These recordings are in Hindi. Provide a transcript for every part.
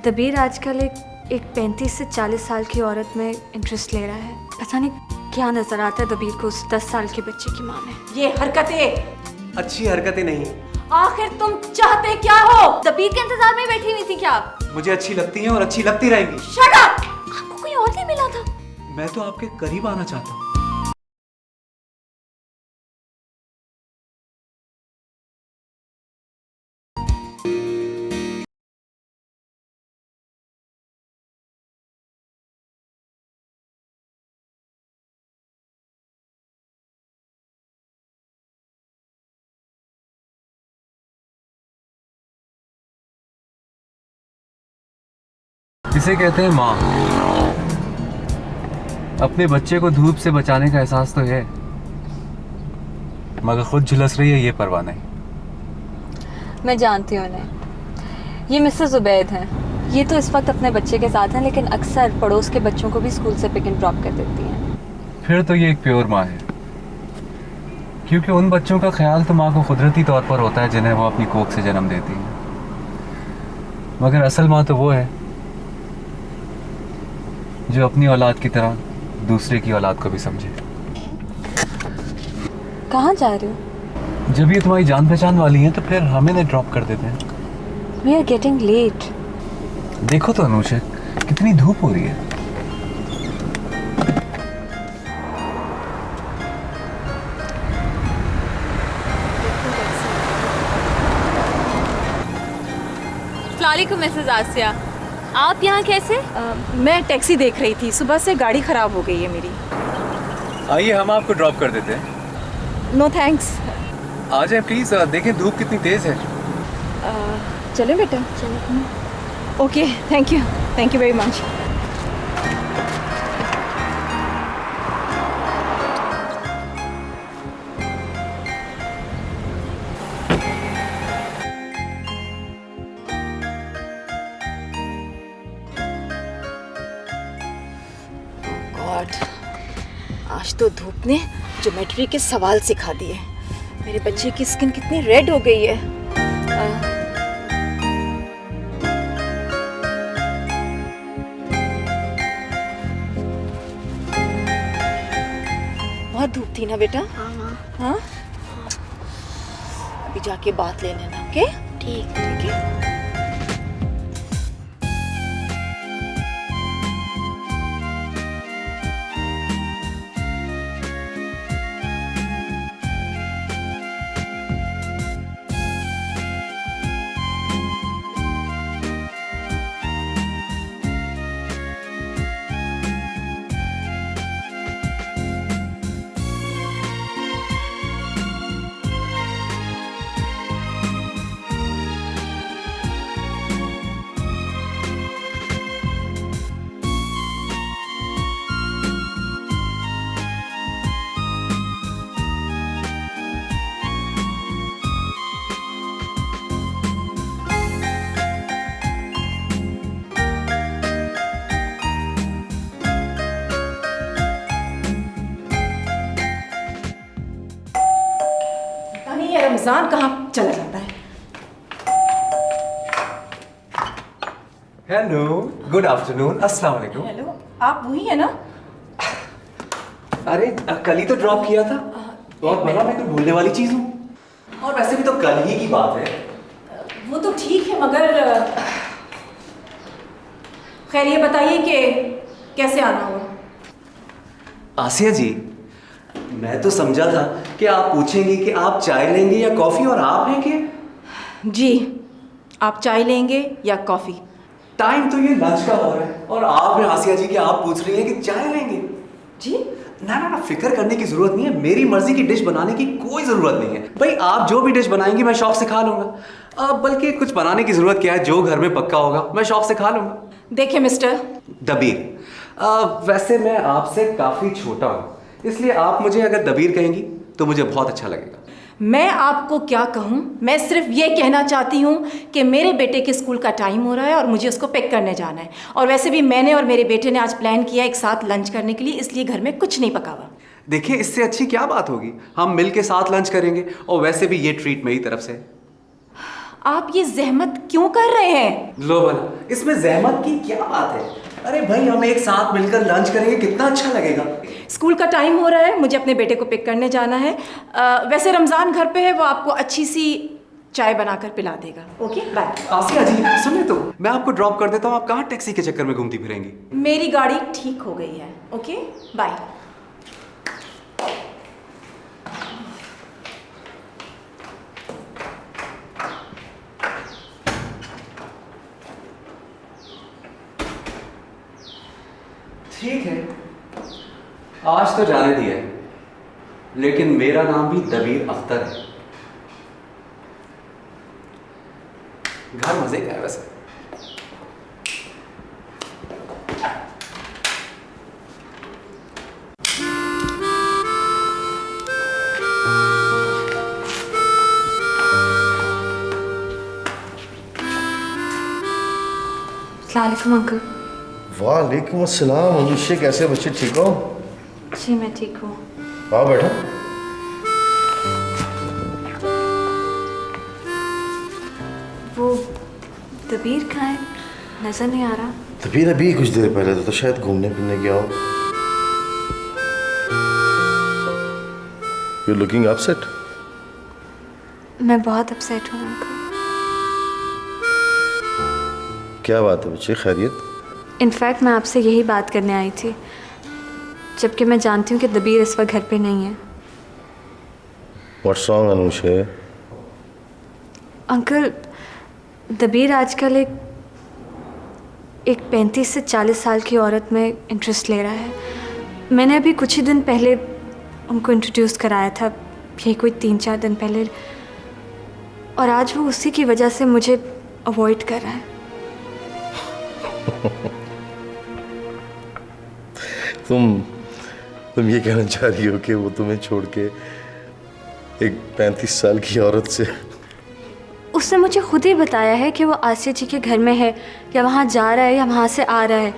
दबीर आजकल एक 35 से 40 साल की औरत में इंटरेस्ट ले रहा है। पता नहीं क्या नजर आता है दबीर को उस 10 साल के बच्चे की माँ में। ये हरकतें अच्छी हरकतें नहीं, आखिर तुम चाहते क्या हो? दबीर के इंतजार में बैठी हुई थी क्या आप? मुझे अच्छी लगती हैं और अच्छी लगती रहेंगी। Shut up! आपको कोई और नहीं मिला था? मैं तो आपके करीब आना चाहता हूँ। इसे कहते हैं माँ। अपने बच्चे को धूप से बचाने का एहसास तो है, मगर खुद झुलस रही है ये परवाह नहीं। मैं जानती हूँ उन्हें। ये मिसेस जुबैद हैं। ये तो इस वक्त अपने बच्चे के साथ हैं, लेकिन अक्सर पड़ोस के बच्चों को भी स्कूल से पिक एंड ड्रॉप कर देती हैं। फिर तो ये एक प्योर माँ है, क्योंकि उन बच्चों का ख्याल तो माँ को कुदरती तौर पर होता है जिन्हें वो अपनी कोख से जन्म देती है। मगर असल माँ तो वो है जो अपनी औलाद की तरह दूसरे की औलाद को भी समझे। कहाँ जा रहे हो? जब ये तुम्हारी जान पहचान वाली हैं तो फिर हम इन्हें ड्रॉप कर देते हैं। We are getting late. देखो तो अनुषा, कितनी धूप हो रही है। अस्सलामुअलैकुम मिसेस आसिया, आप यहाँ कैसे? मैं टैक्सी देख रही थी, सुबह से गाड़ी खराब हो गई है मेरी। आइए हम आपको ड्रॉप कर देते हैं। No thanks. आ जाए प्लीज, देखें धूप कितनी तेज है। चलें बेटा? चलें। Okay, thank you very much. God, आज तो धूप ने ज्योमेट्री के सवाल सिखा दिए। मेरे बच्चे की स्किन कितनी रेड हो गई है। बहुत धूप थी ना बेटा? हाँ। अभी जाके बात ले लेना। ओके? ठीक है। ये रमजान कहाँ चला जाता है? हेलो, गुड आफ्टरनून, अस्सलाम वालेकुम। हेलो, आप वही है ना? अरे कल ही तो ड्रॉप किया था। बहुत भला मैं तो भूलने वाली चीज हूँ। और वैसे भी तो कल ही की बात है। वो तो ठीक है, मगर खैर ये बताइए कि कैसे आना हुआ? आसिया जी, मैं तो समझा था कि आप पूछेंगी कि आप चाय लेंगे या कॉफी, और आप हैं कि जी, आप चाय लेंगे या कॉफ़ी? टाइम तो ये लंच का हो रहा है और आप हैं आसिया जी कि आप पूछ रही हैं कि चाय लेंगे। जी ना, फिक्र करने की जरूरत नहीं है। मेरी मर्जी की डिश बनाने की कोई जरूरत नहीं है। भाई आप जो भी डिश बनाएंगी मैं शौक से खा लूंगा। बल्कि कुछ बनाने की जरूरत क्या है, जो घर में पक्का होगा मैं शौक से खा लूंगा। देखिए मिस्टर दबीर, वैसे मैं आपसे काफी छोटा हूँ, इसलिए आप मुझे अगर दबीर कहेंगी तो मुझे बहुत अच्छा लगेगा। मैं आपको क्या कहूँ, मैं सिर्फ ये कहना चाहती हूँ कि मेरे बेटे के स्कूल का टाइम हो रहा है और मुझे उसको पिक करने जाना है। और वैसे भी मैंने और मेरे बेटे ने आज प्लान किया एक साथ लंच करने के लिए, इसलिए घर में कुछ नहीं पका हुआ। देखिए इससे अच्छी क्या बात होगी, हम मिल के साथ लंच करेंगे और वैसे भी ये ट्रीट मेरी तरफ से। आप ये जहमत क्यों कर रहे हैं? लो भला, इसमें जहमत की क्या बात है? अरे भाई, हम एक साथ मिलकर लंच करेंगे, कितना अच्छा लगेगा। स्कूल का टाइम हो रहा है, मुझे अपने बेटे को पिक करने जाना है। वैसे रमज़ान घर पे है, वो आपको अच्छी सी चाय बनाकर पिला देगा। Okay bye. आसिया जी सुनिए तो, मैं आपको ड्रॉप कर देता हूँ, आप कहाँ टैक्सी के चक्कर में घूमती फिरेंगी? मेरी गाड़ी ठीक हो गई है। Okay bye. ठीक है, आज तो जाने दिया है, लेकिन मेरा नाम भी दबीर अख्तर है। घर मजे का है वैसे। अस्सलामुअलैकुम अंकल। वालेकुम अस्सलाम। अनुष्य, कैसे बच्चे, ठीक हो? जी मैं ठीक हूँ। आओ बैठो। वो दबीर कहाँ है? नजर नहीं आ रहा। तबीर अभी कुछ देर पहले तो शायद घूमने फिरने गया हो। You looking upset. मैं बहुत अपसेट हूँ अंकल। क्या बात है बच्चे, खैरियत? इनफैक्ट मैं आपसे यही बात करने आई थी, जबकि मैं जानती हूँ कि दबीर इस वक्त घर पे नहीं है। What's wrong Anushya? Uncle, Dabir आजकल एक 35 से 40 साल की औरत में इंटरेस्ट ले रहा है। मैंने अभी कुछ ही दिन पहले उनको इंट्रोड्यूस कराया था, यही कोई 3-4 दिन पहले, और आज वो उसी की वजह से मुझे अवॉइड कर रहा है। तुम ये कहना चाह रही हो कि वो तुम्हें छोड़ के एक 35 साल की औरत से? उसने मुझे खुद ही बताया है कि वो आसिया जी के घर में है, या वहाँ जा रहा है या वहाँ से आ रहा है।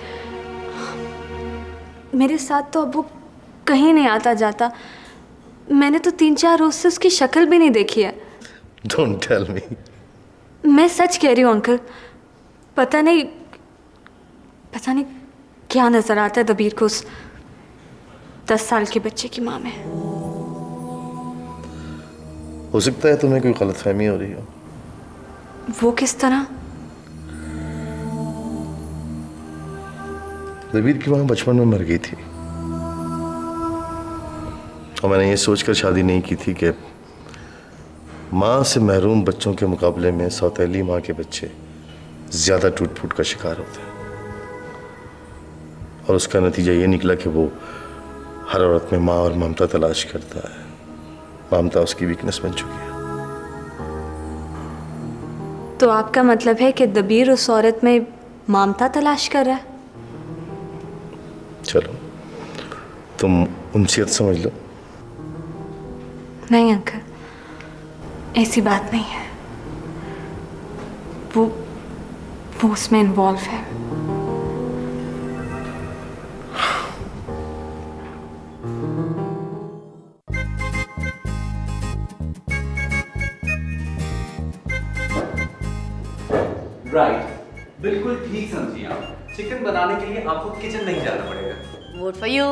मेरे साथ तो अब वो कहीं नहीं आता जाता। मैंने तो 3-4 रोज से उसकी शक्ल भी नहीं देखी है। Don't tell me. मैं सच कह रही हूँ अंकल। पता नहीं क्या नजर आता है दबीर को उस 10 साल के बच्चे की माँ में। हो सकता है तुम्हें कोई गलतफहमी हो रही हो। वो किस तरह? दबीर की माँ बचपन में मर गई थी, और मैंने ये सोचकर शादी नहीं की थी कि माँ से महरूम बच्चों के मुकाबले में सौतेली माँ के बच्चे ज्यादा टूट फूट का शिकार होते हैं, और उसका नतीजा ये निकला कि वो हर औरत में माँ और ममता तलाश करता है। ममता उसकी वीकनेस बन चुकी है। तो आपका मतलब है कि दबीर उस औरत में ममता तलाश कर रहा है? चलो तुम उनसियत समझ लो। नहीं अंकल, ऐसी बात नहीं है। वो उसमें इन्वॉल्व है। राइट, बिल्कुल ठीक समझिए आप। चिकन बनाने के लिए आपको किचन नहीं जाना पड़ेगा। Vote for you.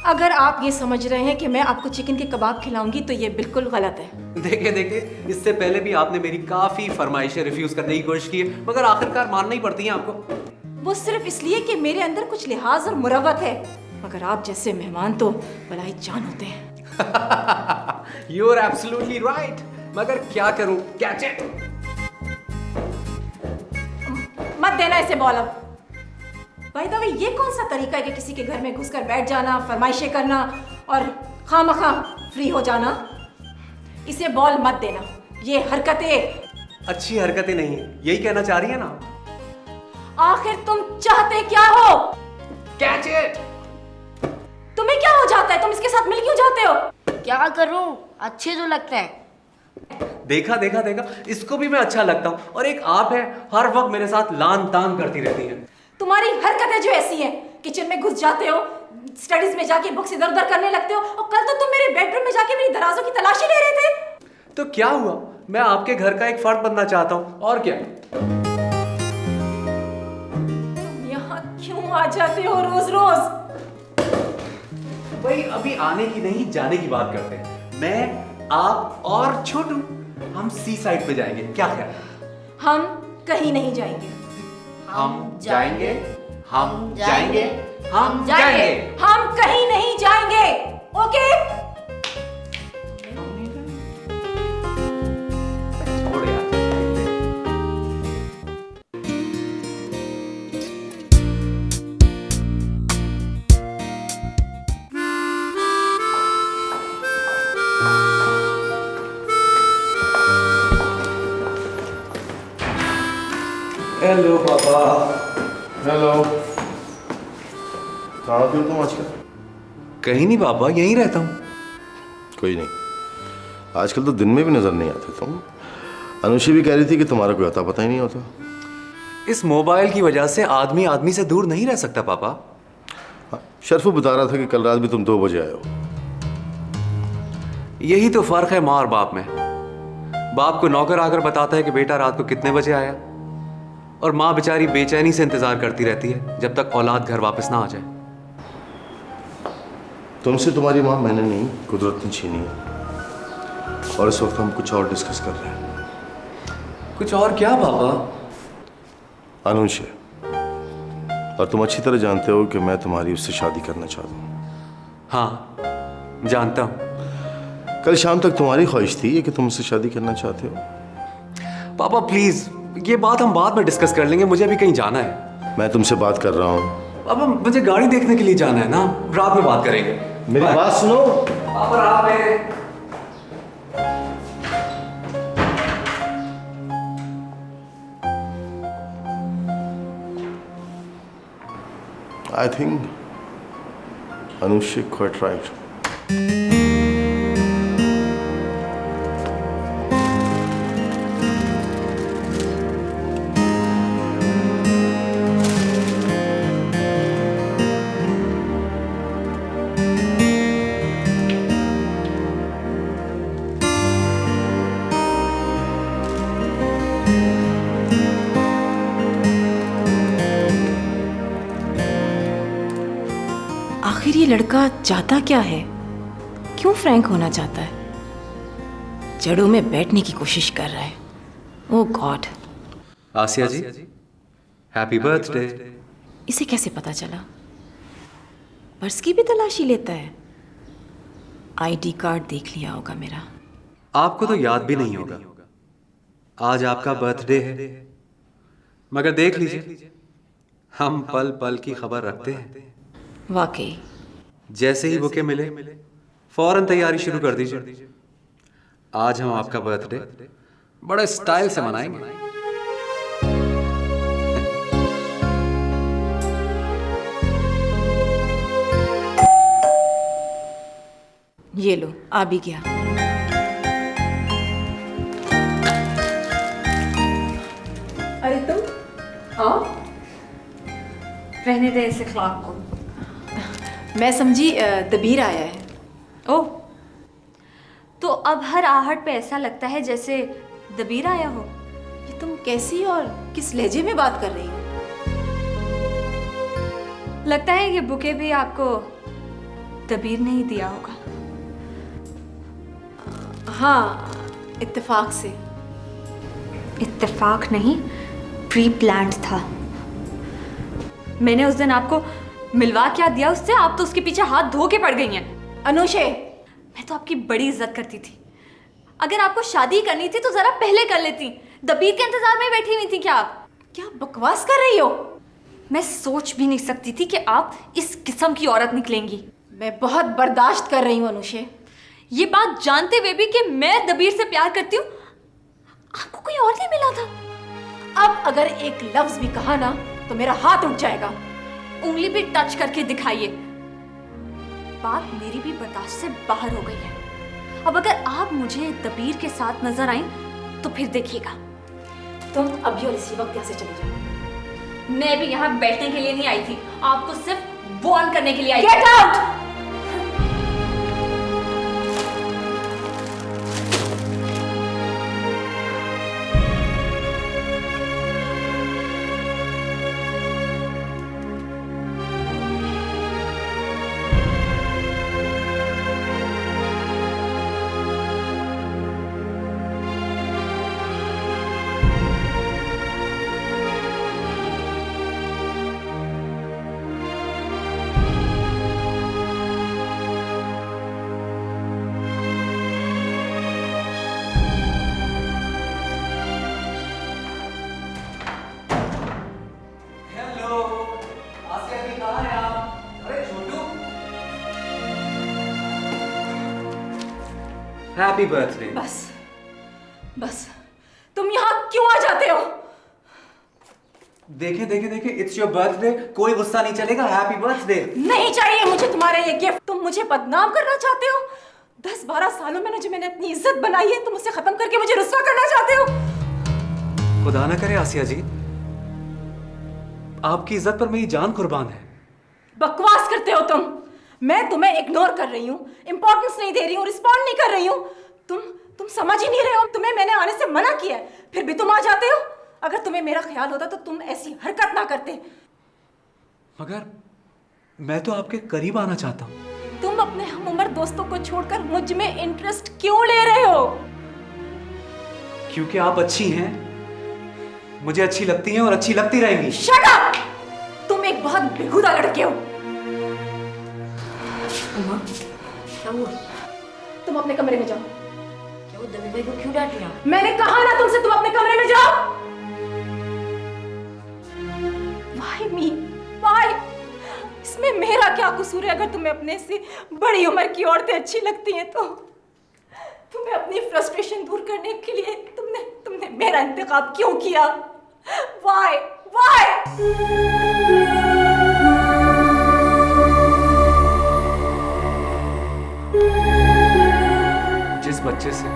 अगर आप ये समझ रहे हैं कि मैं आपको चिकन के कबाब खिलाऊंगी तो ये बिल्कुल गलत है। देखिए, इससे पहले भी आपने मेरी काफी फरमाइशें रिफ्यूज करने की कोशिश की है, मगर आखिरकार मानना ही पड़ती हैं आपको। वो सिर्फ इसलिए कि मेरे अंदर कुछ लिहाज और मुरव्वत है, मगर आप जैसे मेहमान तो बलाई जान होते हैं। यू आर एब्सोल्युटली राइट, मगर क्या करूं? Catch it. मत देना इसे बॉल। अब भाई द वे, ये कौन सा तरीका है कि किसी के घर में घुसकर बैठ जाना, फरमाइशें करना और खामखा फ्री हो जाना? इसे बॉल मत देना। ये हरकतें अच्छी हरकतें नहीं है, यही कहना चाह रही है ना? आखिर तुम चाहते क्या हो? Catch it. तुम्हें क्या हो जाता है? तुम इसके साथ मिल क्यों जाते हो? क्या करूं, अच्छे तो लगते हैं। देखा, इसको भी मैं अच्छा लगता हूँ, और एक आप है हर वक्त मेरे साथ लान तान करती रहती है। तुम्हारी हरकतें जो ऐसी हैं, किचन में घुस जाते हो, स्टडीज में जाके बुक्स इधर उधर करने लगते हो, और कल तो तुम मेरे बेडरूम में जाके मेरी दराजों की तलाशी ले रहे थे। तो क्या हुआ? मैं आपके घर का एक फर्द बनना चाहता हूँ, और क्या। यहाँ क्यों आ जाते हो रोज रोज? भाई अभी आने की नहीं, जाने की बात करते हैं। मैं, आप और छोटू, हम सी साइड पे जाएंगे, क्या ख्याल है? हम कहीं नहीं जाएंगे। हम जाएंगे, हम जाएंगे, हम जाएंगे। हम कहीं नहीं जाएंगे, ओके? छोड़ यार। हेलो पापा। हेलो, कहाँ थे तुम आजकल? कहीं नहीं पापा, यहीं रहता हूँ। कोई नहीं, आजकल तो दिन में भी नजर नहीं आते तुम। अनुषी भी कह रही थी कि तुम्हारा कोई अता पता ही नहीं होता। इस मोबाइल की वजह से आदमी आदमी से दूर नहीं रह सकता पापा। हाँ, शरफू बता रहा था कि कल रात भी तुम 2 बजे आए हो। यही तो फर्क है माँ और बाप में। बाप को नौकर आकर बताता है कि बेटा रात को कितने बजे आया, और माँ बेचारी बेचैनी से इंतजार करती रहती है जब तक औलाद घर वापस ना आ जाए। तुमसे तुम्हारी माँ मैंने नहीं, कुदरत ने छीनी है। और इस वक्त हम कुछ और डिस्कस कर रहे हैं। कुछ और क्या पापा? अनुष है, और तुम अच्छी तरह जानते हो कि मैं तुम्हारी उससे शादी करना चाहता हूँ। हाँ जानता हूँ। कल शाम तक तुम्हारी ख्वाहिश थी कि तुम उससे शादी करना चाहते हो। पापा प्लीज, ये बात हम बाद में डिस्कस कर लेंगे, मुझे अभी कहीं जाना है। मैं तुमसे बात कर रहा हूँ। पापा मुझे गाड़ी देखने के लिए जाना है ना, रात में बात करेंगे। मेरी बात सुनो। पापा रात में। I think Anush is quite right. आखिर ये लड़का चाहता क्या है? क्यों फ्रैंक होना चाहता है? जड़ों में बैठने की कोशिश कर रहा है। ओह गॉड। आसिया जी, हैप्पी बर्थडे। इसे कैसे पता चला? पर्स की भी तलाशी लेता है। आईडी कार्ड देख लिया होगा मेरा। आपको तो याद भी नहीं होगा, आज आपका बर्थडे है। मगर देख लीजिए, हम पल पल की खबर रखते हैं। वाकई। जैसे ही बुके मिले फौरन तैयारी शुरू कर दीजिए। आज हम आपका बर्थडे बड़े स्टाइल से मनाएंगे। ये लो, आ भी गया। अरे तुम आओ। रहने दे इस अखलाक को। मैं समझी दबीर आया है। ओह, तो अब हर आहट पे ऐसा लगता है जैसे दबीर आया हो। ये तुम कैसी और किस लहजे में बात कर रही हो? लगता है ये बुके भी आपको दबीर ने ही दिया होगा। हाँ, इत्तेफाक से। इत्तेफाक नहीं, प्री प्लान्ड था। मैंने उस दिन आपको मिलवा क्या दिया उससे, आप तो उसके पीछे हाथ धो के पड़ गई हैं। अनुषे, मैं तो आपकी बड़ी इज्जत करती थी। अगर आपको शादी करनी थी तो जरा पहले कर लेती। दबीर के इंतजार में बैठी हुई थी क्या आप? क्या बकवास कर रही हो? मैं सोच भी नहीं सकती थी कि आप इस किस्म की औरत निकलेंगी। मैं बहुत बर्दाश्त कर रही हूँ अनुषे। ये बात जानते हुए भी कि मैं दबीर से प्यार करती हूँ, आपको कोई और नहीं मिला था? अब अगर एक लफ्ज भी कहा ना तो मेरा हाथ उठ जाएगा। उंगली भी टच करके दिखाइए। बात मेरी भी बर्दाश्त से बाहर हो गई है। अब अगर आप मुझे दबीर के साथ नजर आईं तो फिर देखिएगा। तुम अभी और इसी वक्त यहाँ से चले जाओ। मैं भी यहाँ बैठने के लिए नहीं आई थी, आपको सिर्फ वार्न करने के लिए आई थी। Get out! Happy birthday. बस बस, तुम यहाँ क्यों आ जाते हो? देखे देखे देखे, इट्स योर बर्थडे, कोई गुस्सा नहीं चलेगा। Happy birthday. नहीं चाहिए मुझे तुम्हारा ये गिफ्ट। तुम मुझे बदनाम करना चाहते हो। 10-12 सालों में जो मैंने अपनी इज्जत बनाई है, तुम उसे खत्म करके मुझे रुस्वा करना चाहते हो। खुदा ना करे आसिया जी, आपकी इज्जत पर मेरी जान कुर्बान है। बकवास करते हो तुम। मैं तुम्हें इग्नोर कर रही हूँ, इंपॉर्टेंस नहीं दे रही हूँ, रिस्पॉन्ड नहीं कर रही हूँ। तुम समझ ही नहीं रहे हो। तुम्हें मैंने आने से मना किया है, फिर भी तुम आ जाते हो। अगर तुम्हें मेरा ख्याल होता तो तुम ऐसी हरकत ना करते। मगर मैं तो आपके करीब आना चाहता हूँ। तुम अपने हम उम्र दोस्तों को छोड़कर मुझ में इंटरेस्ट क्यों ले रहे हो? क्योंकि आप अच्छी हैं, मुझे अच्छी लगती हैं और अच्छी लगती रहेंगी। Shut up! तुम एक बहुत बेहुदा लड़के हो। क्या हुआ? तुम अपने कमरे में जाओ। क्या वो दबी भाई को क्यों डांट रहे हो? मैंने कहा ना तुमसे, तुम अपने कमरे में जाओ। Why me? Why? इसमें मेरा क्या कसूर है? अगर तुम्हें अपने से बड़ी उम्र की औरतें अच्छी लगती हैं तो तुम्हें अपनी फ्रस्ट्रेशन दूर करने के लिए तुमने मेरा इंतखाब क्यों किया? Why? Why? जिस बच्चे से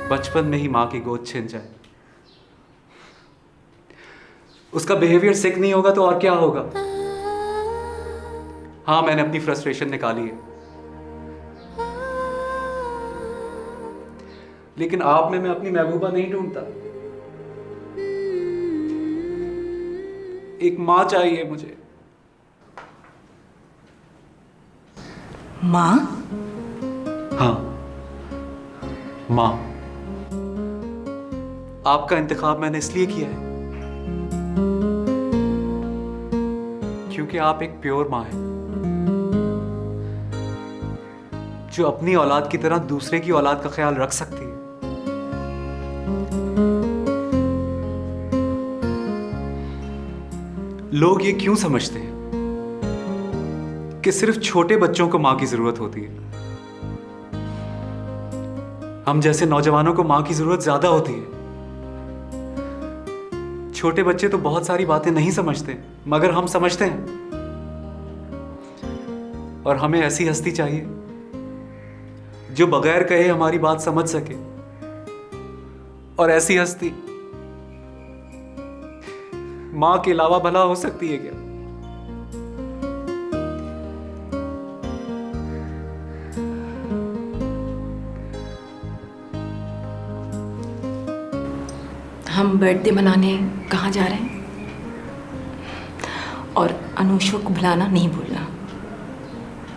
बचपन में ही मां की गोद छिन जाए, उसका बिहेवियर सिक नहीं होगा तो और क्या होगा? हाँ, मैंने अपनी फ्रस्ट्रेशन निकाली है, लेकिन आप में मैं अपनी महबूबा नहीं ढूंढता। एक मां चाहिए मुझे। माँ? हाँ, मां। आपका इंतखाब मैंने इसलिए किया है क्योंकि आप एक प्योर मां हैं, जो अपनी औलाद की तरह दूसरे की औलाद का ख्याल रख सकती है। लोग ये क्यों समझते हैं कि सिर्फ छोटे बच्चों को मां की जरूरत होती है? हम जैसे नौजवानों को मां की जरूरत ज्यादा होती है। छोटे बच्चे तो बहुत सारी बातें नहीं समझते, मगर हम समझते हैं। और हमें ऐसी हस्ती चाहिए जो बगैर कहे हमारी बात समझ सके। और ऐसी हस्ती मां के अलावा भला हो सकती है क्या? हम बर्थडे मनाने कहाँ जा रहे हैं? और अनुषो को बुलाना नहीं भूलना।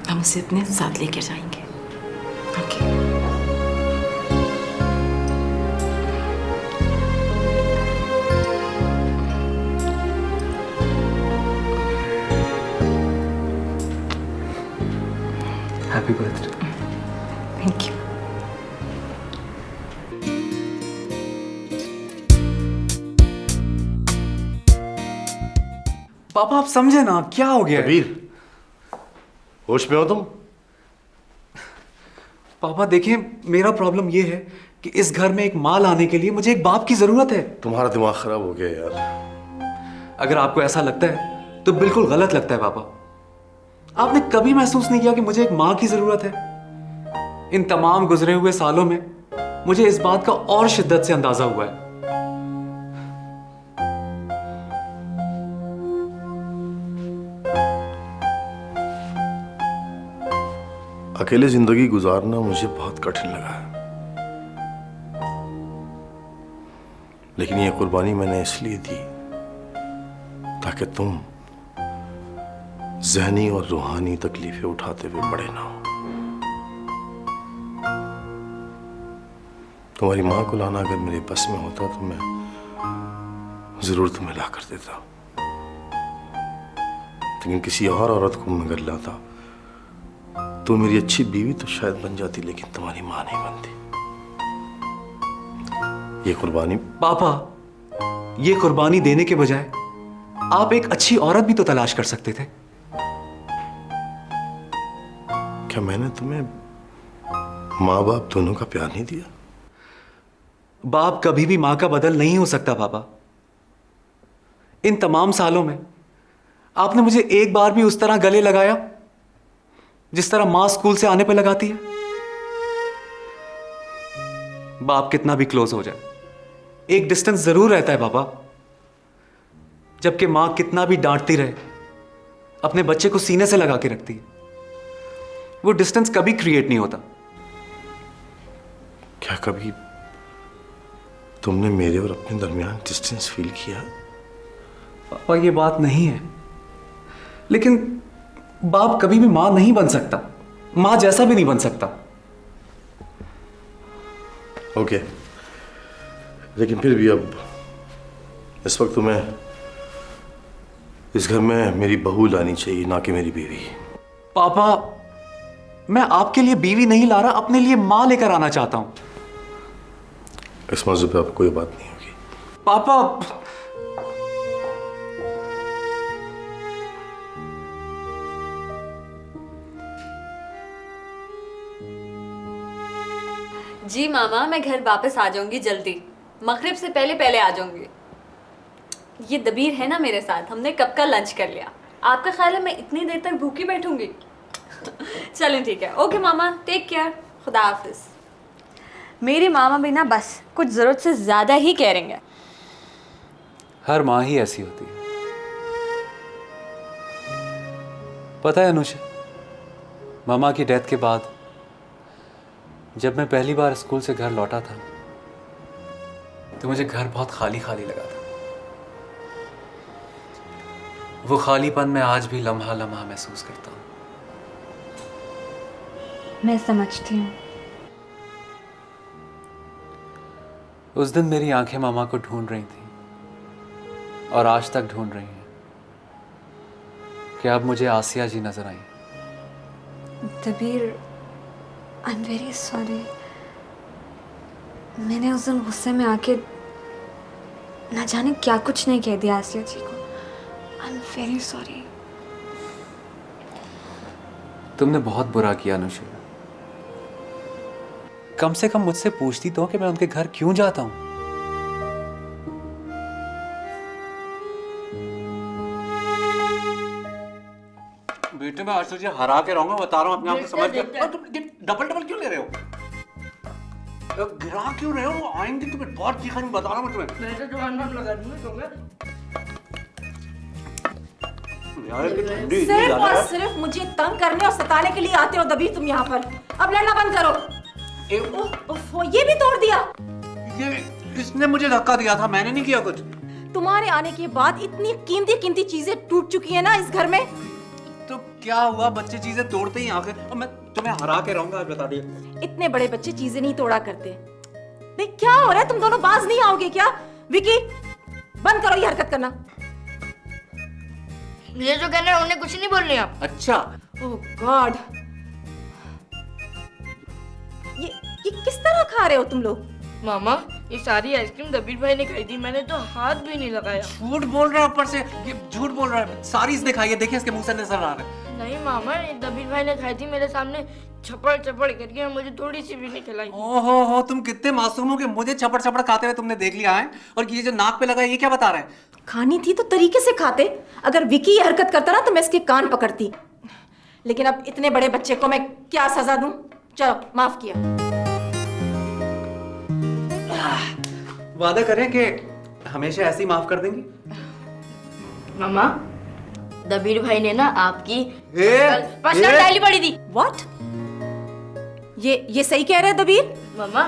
हम उसे अपने साथ लेकर जाएंगे। Okay. Happy birthday. Thank you. पापा, आप समझे ना, क्या हो गया है? कबीर, होश में हो तुम? पापा देखिए, मेरा प्रॉब्लम ये है कि इस घर में एक माँ लाने के लिए मुझे एक बाप की जरूरत है। तुम्हारा दिमाग खराब हो गया यार। अगर आपको ऐसा लगता है तो बिल्कुल गलत लगता है पापा। आपने कभी महसूस नहीं किया कि मुझे एक माँ की जरूरत है? इन तमाम गुजरे हुए सालों में मुझे इस बात का और शिद्दत से अंदाजा हुआ है। अकेले जिंदगी गुजारना मुझे बहुत कठिन लगा है, लेकिन ये कुर्बानी मैंने इसलिए दी ताकि तुम ज़हनी और रूहानी तकलीफें उठाते हुए बड़े ना हो। तुम्हारी मां को लाना अगर मेरे बस में होता तो मैं जरूर तुम्हें ला कर देता, लेकिन किसी और औरत को मैं अगर लाता तो मेरी अच्छी बीवी तो शायद बन जाती, लेकिन तुम्हारी मां नहीं बनती। ये कुर्बानी पापा, ये कुर्बानी देने के बजाय आप एक अच्छी औरत भी तो तलाश कर सकते थे। क्या मैंने तुम्हें माँ बाप दोनों का प्यार नहीं दिया? बाप कभी भी मां का बदल नहीं हो सकता पापा। इन तमाम सालों में आपने मुझे एक बार भी उस तरह गले लगाया जिस तरह मां स्कूल से आने पे लगाती है। बाप कितना भी क्लोज हो जाए, एक डिस्टेंस जरूर रहता है पापा। जबकि मां कितना भी डांटती रहे, अपने बच्चे को सीने से लगा के रखती है। वो डिस्टेंस कभी क्रिएट नहीं होता। क्या कभी तुमने मेरे और अपने दरमियान डिस्टेंस फील किया? पापा ये बात नहीं है, लेकिन बाप कभी भी मां नहीं बन सकता, मां जैसा भी नहीं बन सकता। ओके, लेकिन फिर भी अब इस वक्त तुम्हें इस घर में मेरी बहू लानी चाहिए, ना कि मेरी बीवी। पापा मैं आपके लिए बीवी नहीं ला रहा, अपने लिए मां लेकर आना चाहता हूं। इस मौजू पे अब कोई बात नहीं होगी। पापा जी मामा, मैं घर वापस आ जाऊंगी जल्दी। मगरिब से पहले पहले आ जाऊंगी। ये दबीर है ना मेरे साथ, हमने कब का लंच कर लिया। आपका ख्याल है मैं इतनी देर तक भूखी बैठूंगी? चलें ठीक है। ओके मामा, टेक केयर, खुदा हाफिज। मेरी मामा भी ना बस कुछ ज़रूरत से ज़्यादा ही कह हैं। हर माँ ही ऐसी होती है। पता है अनुषा, मामा की डेथ के बाद जब मैं पहली बार स्कूल से घर लौटा था तो मुझे घर बहुत खाली खाली लगा था। वो खालीपन मैं आज भी लम्हा लम्हा महसूस करता हूँ। मैं समझती हूँ। उस दिन मेरी आंखें मामा को ढूंढ रही थी और आज तक ढूंढ रही हैं कि अब मुझे आसिया जी नजर आई। दबीर, आई एम वेरी सॉरी। मैंने उस दिन गुस्से में आके ना जाने क्या कुछ नहीं कह दिया आसिया जी को। I am very sorry. तुमने बहुत बुरा किया अनुषा। कम से कम मुझसे पूछती तो कि मैं उनके घर क्यों जाता हूं। बेटे मैं आज तुझे हरा के रहूंगा, बता रहा हूं, अपने आप को समझ के। तुम डबल डबल क्यों ले रहे हो? गिरा क्यों रहे हो? वो आएंगे तुम्हें बहुत तीखा, नहीं बता रहा हूं मैं तुम्हें। मैं तो तुम्हारा लगा दूंगा यार ठंडी सिर्फ और सिर्फ मुझे तंग करने और सताने के लिए आते हो दबीर तुम यहाँ पर। अब लड़ना बंद करो। ये भी तोड़ दिया। ये इसने मुझे धक्का दिया था, मैंने नहीं किया कुछ। तुम्हारे आने के बाद इतनी कीमती कीमती चीजें टूट चुकी है ना इस घर में। तो क्या हुआ, बच्चे चीजें तोड़ते ही आके, और मैं तुम्हें हरा के रहूंगा, आज बता दिया। इतने बड़े बच्चे चीजें नहीं तोड़ा करते। नहीं क्या हो रहा है, तुम दोनों बाज नहीं आओगे क्या? विकी बंद करो ये हरकत करना। ये जो कहना है उन्हें कुछ नहीं बोल रहे आप। अच्छा ओह गॉड, ये किस तरह खा रहे हो तुम लोग? मामा ये सारी आइसक्रीम दबीर भाई ने खाई थी, मैंने तो हाथ भी नहीं लगाया। झूठ बोल रहा है, ऊपर से ये झूठ बोल रहा है। सारी इसने खाई है, देखिए इसके मुंह से नजर आ रहा है। नहीं मामा, ये दबीर भाई ने खाई थी मेरे सामने छपड़ छपड़ करके, मुझे थोड़ी सी भी नहीं खिलाई। ओहो हो, तुम कितने मासूम हो कि मुझे छपड़ छपड़ खाते हुए तुमने देख लिया है। और ये जो नाक पे लगा है, ये क्या बता रहा है? खानी थी तो तरीके से खाते। अगर विकी ये हरकत करता ना तो मैं इसके कान पकड़ती। लेकिन अब इतने बड़े बच्चे को मैं क्या सजा दूं? चलो माफ किया। वादा करें कि हमेशा ऐसे ही माफ कर देंगी। मामा दबीर भाई ने ना आपकी पर्सनल पर्सनल डायरी पढ़ी थी। व्हाट? ये सही कह रहे हैं दबीर? मामा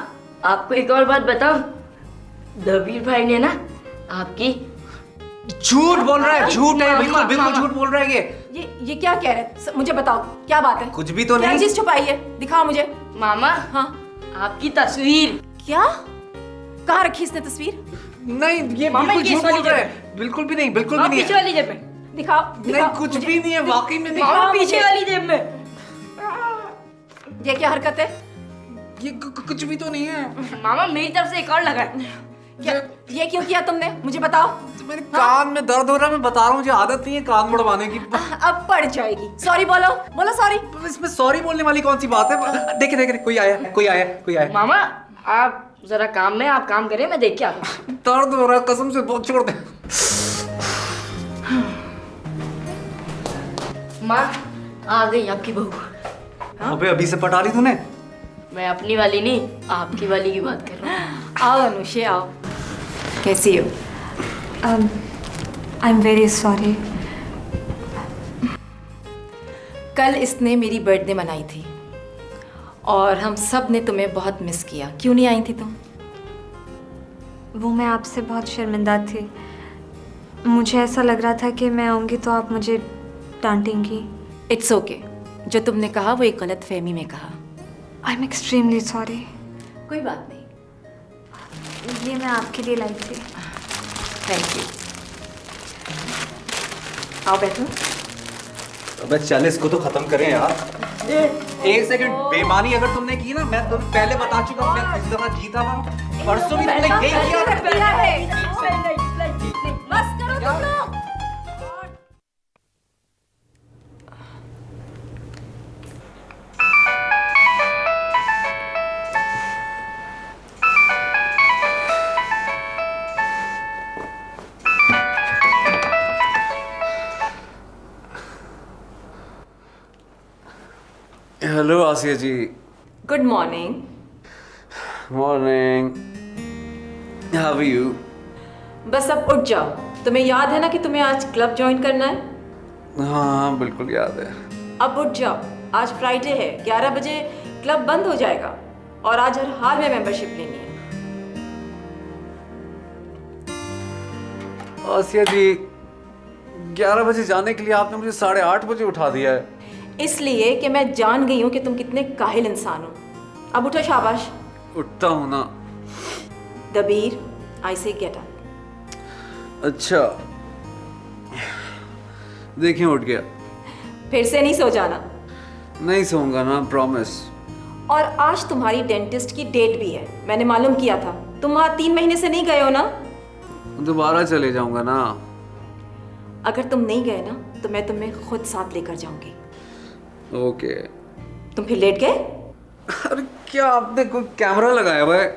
आपको एक और बात बताओ, दबीर भाई ने ना आपकी। झूठ बोल रहा है, झूठ है, बिल्कुल बिल्कुल झूठ बोल रहा है ये क्या कह रहे हैं? मुझे बताओ क्या बात है? कुछ भी तो क्या नहीं। चीज छुपाई है? दिखाओ मुझे। मामा हाँ आपकी तस्वीर। क्या? कहाँ रखी इसने तस्वीर? नहीं ये मामा, बिल्कुल ये झूठ वाली बोल रहा है। बिल्कुल भी नहीं, बिल्कुल भी नहीं पीछे है। वाली जेब में। दिखाओ नहीं कुछ भी नहीं है, वाकई में नहीं। मामा पीछे वाली जेब में। ये क्या हरकत है? ये कुछ भी तो नहीं है। मामा मेरी तरफ से एक और लगा। क्या ये क्यों किया तुमने, मुझे बताओ। मेरे कान में दर्द हो रहा है, मैं बता रहा हूँ, मुझे आदत नहीं है कान मुड़वाने की। अब पड़ जाएगी। सॉरी बोलो, बोलो सॉरी। इसमें सॉरी बोलने वाली कौन सी बात है? देखे देखे कोई आया, कोई आया, कोई आया। मामा आप जरा काम में, आप काम करें, मैं देख के आता हूँ। दर्द हो रहा है कसम से, बहुत छोड़ दे। माँ आ गई आपकी बहू। अबे अभी से पटा ली तूने? मैं अपनी वाली नहीं, आपकी वाली की बात कर रहा हूँ। आओ अनुषे आओ, कैसी हो? I am very sorry. कल इसने मेरी बर्थडे मनाई थी और हम सब ने तुम्हें बहुत मिस किया। क्यों नहीं आई थी तुम? वो मैं आपसे बहुत शर्मिंदा थी। मुझे ऐसा लग रहा था कि मैं आऊँगी तो आप मुझे डांटेंगी। इट्स ओके, जो तुमने कहा वो एक गलत फहमी में कहा। I am extremely sorry. कोई बात नहीं। ये मैं आपके लिए लाई थी। Thank you. आओ बैठो। अबे चल इसको तो खत्म करें यार। एक सेकंड, बेईमानी अगर तुमने की ना, मैं तुम्हें पहले बता चुका हूँ, मैं इस दफा जीता था। परसों भी तुमने यही किया। बस करो तुम लोग। Hello Asiya ji. Good morning. Morning. How are you? बस अब उठ जाओ। तुम्हें याद है ना कि तुम्हें आज क्लब ज्वाइन करना है? हाँ बिल्कुल याद है। अब उठ जाओ, आज फ्राइडे है, 11 बजे क्लब बंद हो जाएगा और आज हर हाल में मेंबरशिप लेनी है। आसिया जी 11 बजे जाने के लिए आपने मुझे 8:30 बजे उठा दिया है। इसलिए कि मैं जान गई हूं कि तुम कितने काहिल इंसान हो। अब उठो, शाबाश। उठता हूँ ना। दबीर, आई से गेट अप। अच्छा देखिए उठ गया। फिर से नहीं सो जाना। नहीं सोऊंगा ना, प्रॉमिस। और आज तुम्हारी डेंटिस्ट की डेट भी है, मैंने मालूम किया था। तुम वहां 3 महीने से नहीं गए हो ना? दोबारा चले जाऊंगा ना। अगर तुम नहीं गए ना तो मैं तुम्हें खुद साथ लेकर जाऊंगी। ओके। तुम फिर लेट गए? अरे क्या आपने कोई कैमरा लगाया हुआ है?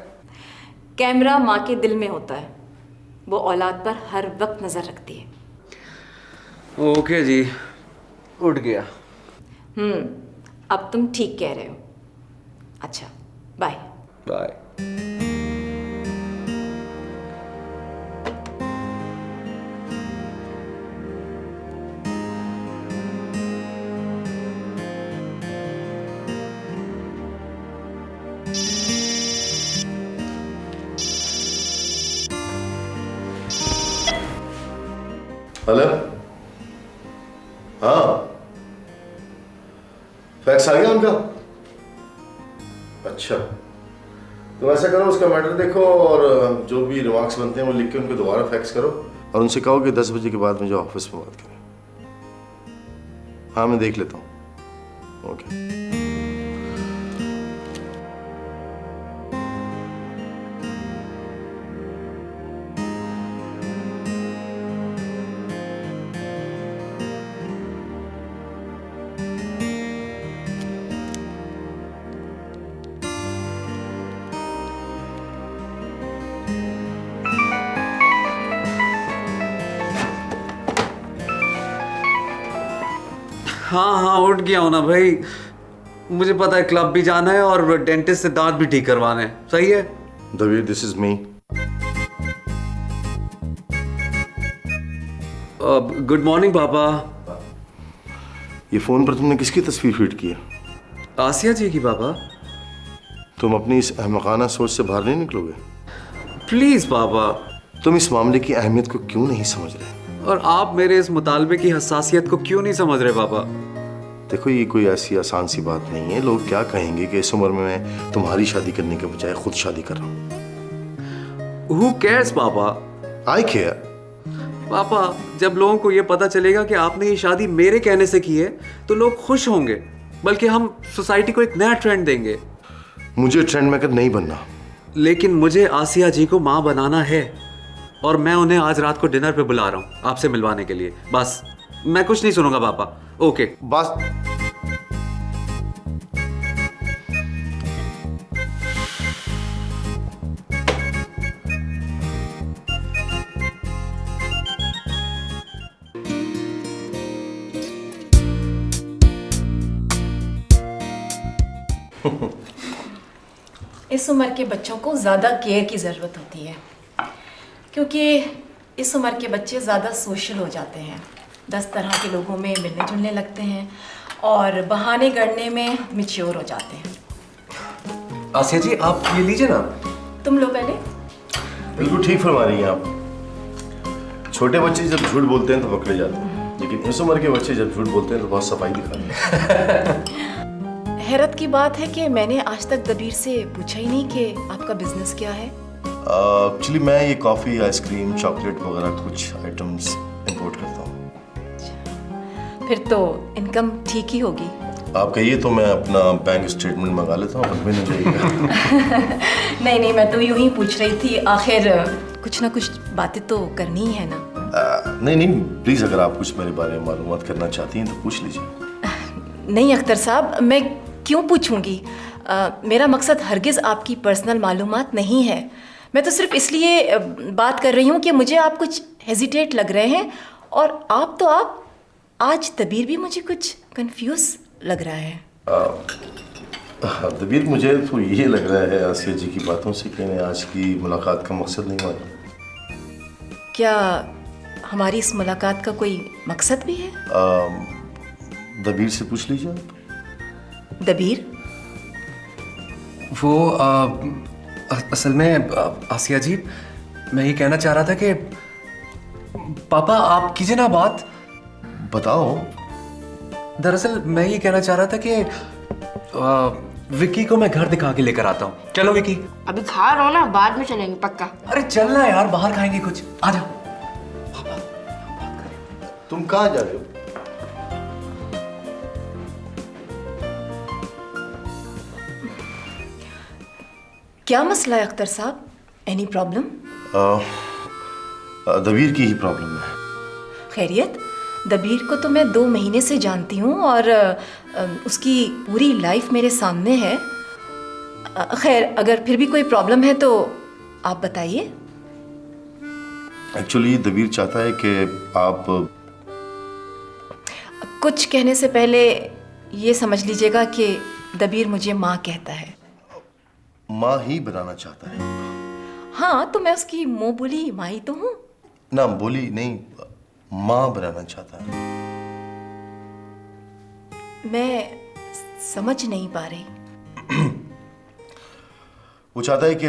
कैमरा माँ के दिल में होता है, वो औलाद पर हर वक्त नजर रखती है। ओके जी, उठ गया। अब तुम ठीक कह रहे हो। अच्छा, बाय। बाय। हेलो। हाँ फैक्स आ गया उनका? अच्छा तो ऐसा करो, उसका मैटर देखो और जो भी रिमार्क्स बनते हैं वो लिख के उनको दोबारा फैक्स करो और उनसे कहो कि 10 बजे के बाद मुझे ऑफिस में बात करें। हाँ मैं देख लेता हूँ। ओके। हाँ हाँ उठ गया हूँ ना भाई। मुझे पता है क्लब भी जाना है और डेंटिस्ट से दांत भी ठीक करवाने हैं। सही है Dabir, this is me. Good morning पापा। ये फोन पर तुमने किसकी तस्वीर फीड की है? आसिया जी की पापा। तुम अपनी इस अहमकाना सोच से बाहर नहीं निकलोगे? प्लीज पापा। तुम इस मामले की अहमियत को क्यों नहीं समझ रहे? और आप मेरे इस मुतालबे की हसासियत को क्यों नहीं समझ रहे पापा? देखो ये कोई ऐसी आसान सी बात नहीं है। लोग क्या कहेंगे कि इस उम्र में मैं तुम्हारी शादी करने के बजाय खुद शादी कर रहा हूँ। Who cares पापा? आई केयर। पापा जब लोगों को ये पता चलेगा कि आपने ये शादी मेरे कहने से की है तो लोग खुश होंगे, बल्कि हम सोसाइटी को एक नया ट्रेंड देंगे। मुझे ट्रेंड मेकर नहीं बनना, लेकिन मुझे आसिया जी को माँ बनाना है और मैं उन्हें आज रात को डिनर पे बुला रहा हूँ आपसे मिलवाने के लिए। बस मैं कुछ नहीं सुनूंगा पापा। ओके बस इस उम्र के बच्चों को ज़्यादा केयर की ज़रूरत होती है, क्योंकि इस उम्र के बच्चे ज़्यादा सोशल हो जाते हैं, 10 तरह के लोगों में मिलने जुलने लगते हैं और बहाने गढ़ने में मैच्योर हो जाते हैं। आसिया जी आप ये लीजिए ना। तुम लोग पहले। बिल्कुल ठीक फरमा रही हैं आप। छोटे बच्चे जब झूठ बोलते हैं तो पकड़े जाते हैं, लेकिन इस उम्र के बच्चे जब झूठ बोलते हैं तो बहुत सफाई दिखाते हैं। हैरत की बात है कि मैंने आज तक दबीर से पूछा ही नहीं कि आपका बिजनेस क्या है। एक्चुअली मैं ये कॉफ़ी, आइसक्रीम, चॉकलेट वगैरह कुछ आइटम्स इंपोर्ट करता हूँ। फिर तो इनकम ठीक ही होगी। आप कहिए तो मैं अपना बैंक स्टेटमेंट मंगा लेता हूँ, बस नहीं जाएगा। नहीं, मैं तो यूं ही पूछ रही थी, आखिर कुछ ना कुछ बातें तो करनी ही है ना। नहीं, प्लीज़ अगर आप कुछ मेरे बारे में मालूमात करना चाहती हैं तो पूछ लीजिए। नहीं अख्तर साहब, मैं क्यों पूछूंगी? मेरा मकसद हरगिज़ आपकी पर्सनल मालूमात नहीं है। मैं तो सिर्फ इसलिए बात कर रही हूँ कि मुझे आप कुछ हेजिटेट लग रहे हैं, और आप आज दबीर भी मुझे कुछ कंफ्यूज लग रहा है। दबीर, मुझे तो ये लग रहा है आसिया जी की बातों से कि इन्हें आज की मुलाकात का मकसद नहीं मालूम। क्या हमारी इस मुलाकात का कोई मकसद भी है? दबीर से पूछ लीजिए आप। दबीर? वो असल में आसिया जी, मैं ये कहना चाह रहा था कि पापा आप कीजिए ना बात। बताओ। दरअसल मैं ये कहना चाह रहा था कि विक्की को मैं घर दिखा के लेकर आता हूँ। चलो विक्की। अभी खा रहा हो ना, बाद में चलेंगे पक्का। अरे चलना यार, बाहर खाएंगे कुछ, आ जाओ। तुम कहाँ जा रहे हो? क्या मसला है अख्तर साहब? Any problem? दबीर की ही प्रॉब्लम है। खैरियत? दबीर को तो मैं 2 महीने से जानती हूँ और उसकी पूरी लाइफ मेरे सामने है। खैर, अगर फिर भी कोई प्रॉब्लम है तो आप बताइए। एक्चुअली दबीर चाहता है कि आप कुछ कहने से पहले ये समझ लीजिएगा कि दबीर मुझे माँ कहता है। माँ ही बनाना चाहता है। हाँ, तो मैं उसकी मुँह बोली माँ ही तो हूँ ना। बोली नहीं, माँ बनाना चाहता है। मैं समझ नहीं पा रही। वो चाहता है कि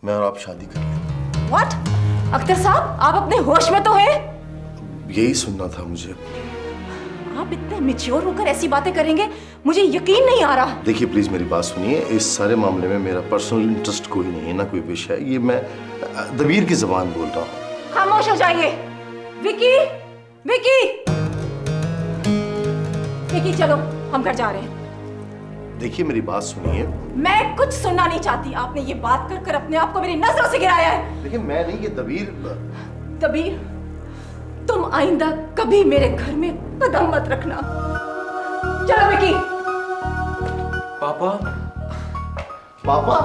मैं और आप शादी कर लें। What? अख्तर साहब, आप अपने होश में तो हैं? यही सुनना था मुझे। आप इतने मैच्योर होकर ऐसी बातें करेंगे, मुझे यकीन नहीं आ रहा। देखिए प्लीज मेरी बात सुनिए। इस सारे मामले में मेरा पर्सनल इंटरेस्ट कोई नहीं है, ना कोई विषय है। ये मैं दबीर की ज़बान बोल रहा हूँ। खामोश हो जाइए। विकी, विकी, विकी, चलो हम घर जा रहे हैं। देखिए मेरी बात सुनिए। मैं कुछ सुनना नहीं चाहती। आपने ये बात कर कर अपने आप को मेरी नजरों से गिराया है। लेकिन मैं नहीं, ये दबीर। दबीर, तुम आइंदा कभी मेरे घर में कदम मत रखना। चलो विकी। पापा। पापा?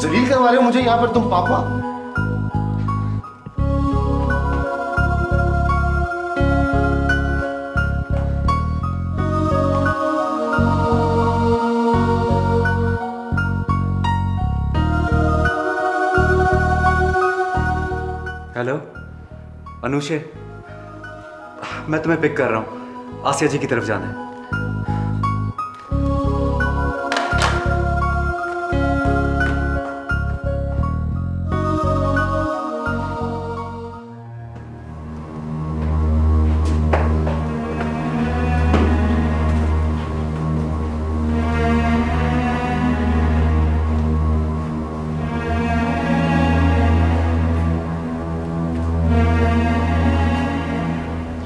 जलील करवा रहे हो मुझे यहाँ पर तुम पापा? हेलो अनुषे, मैं तुम्हें पिक कर रहा हूँ। आसिया जी की तरफ जाना है।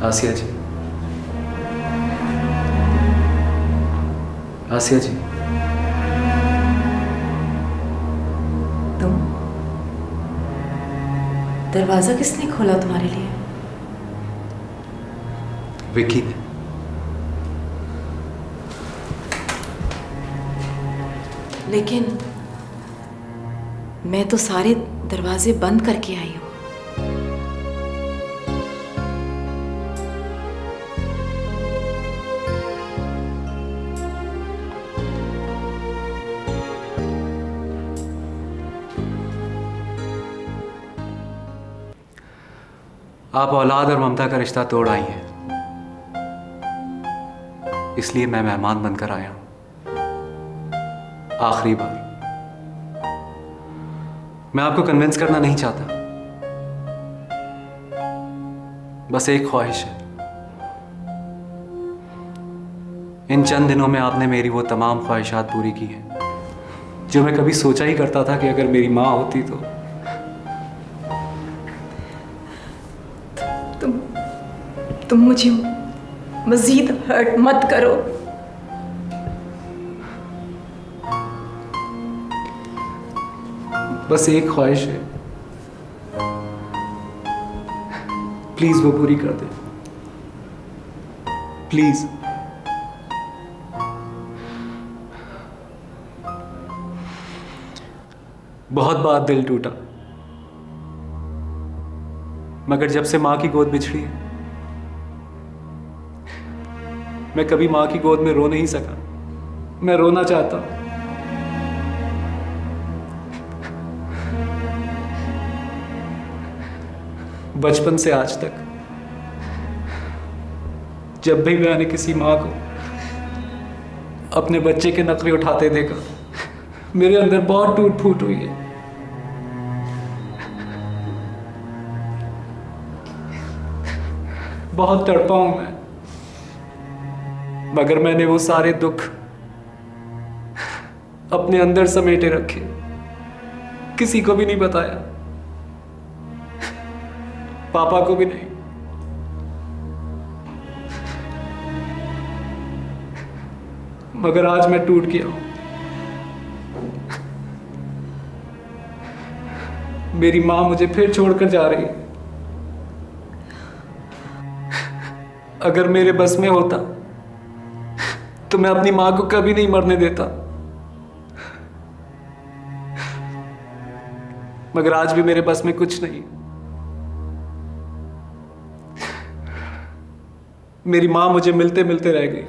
आसिया जी, आसिया जी। दरवाज़ा किसने खोला तुम्हारे लिए? विक्की ने। लेकिन मैं तो सारे दरवाजे बंद करके आई हूँ। आप औलाद और ममता का रिश्ता तोड़ आई हैं, इसलिए मैं मेहमान बनकर आया हूं। आखिरी बार। मैं आपको कन्विंस करना नहीं चाहता, बस एक ख्वाहिश है। इन चंद दिनों में आपने मेरी वो तमाम ख्वाहिशात पूरी की हैं जो मैं कभी सोचा ही करता था कि अगर मेरी माँ होती तो। तुम मुझे मजीद हर्ट मत करो। बस एक ख्वाहिश है, प्लीज वो पूरी कर दे, प्लीज। बहुत बार दिल टूटा, मगर जब से मां की गोद बिछड़ी है, मैं कभी मां की गोद में रो नहीं सका। मैं रोना चाहता हूं। बचपन से आज तक जब भी मैंने किसी मां को अपने बच्चे के नखरे उठाते देखा, मेरे अंदर बहुत टूट फूट हुई है। बहुत तड़पा हूं मैं, मगर मैंने वो सारे दुख अपने अंदर समेटे रखे, किसी को भी नहीं बताया, पापा को भी नहीं। मगर आज मैं टूट गया हूं। मेरी मां मुझे फिर छोड़कर जा रही है। अगर मेरे बस में होता तो मैं अपनी मां को कभी नहीं मरने देता, मगर आज भी मेरे बस में कुछ नहीं। मेरी मां मुझे मिलते मिलते रह गई।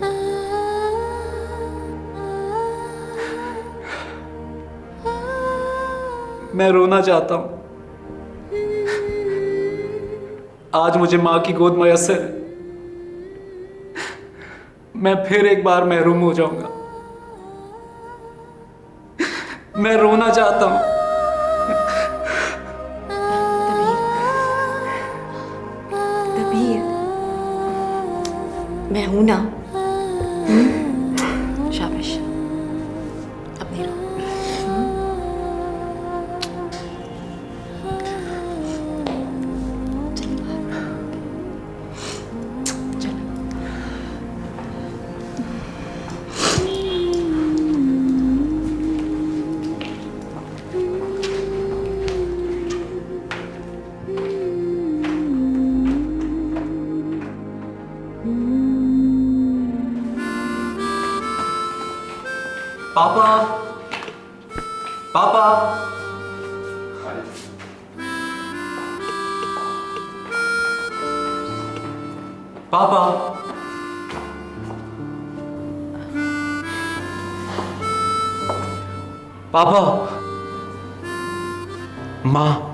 मैं रोना चाहता हूं। आज मुझे मां की गोद मयस्सर है, मैं फिर एक बार महरूम हो जाऊंगा। मैं रोना चाहता हूं। दबीर, मैं हूं ना। शाबाश, अब नहीं रो। पापा, पापा, पापा, पापा, माँ।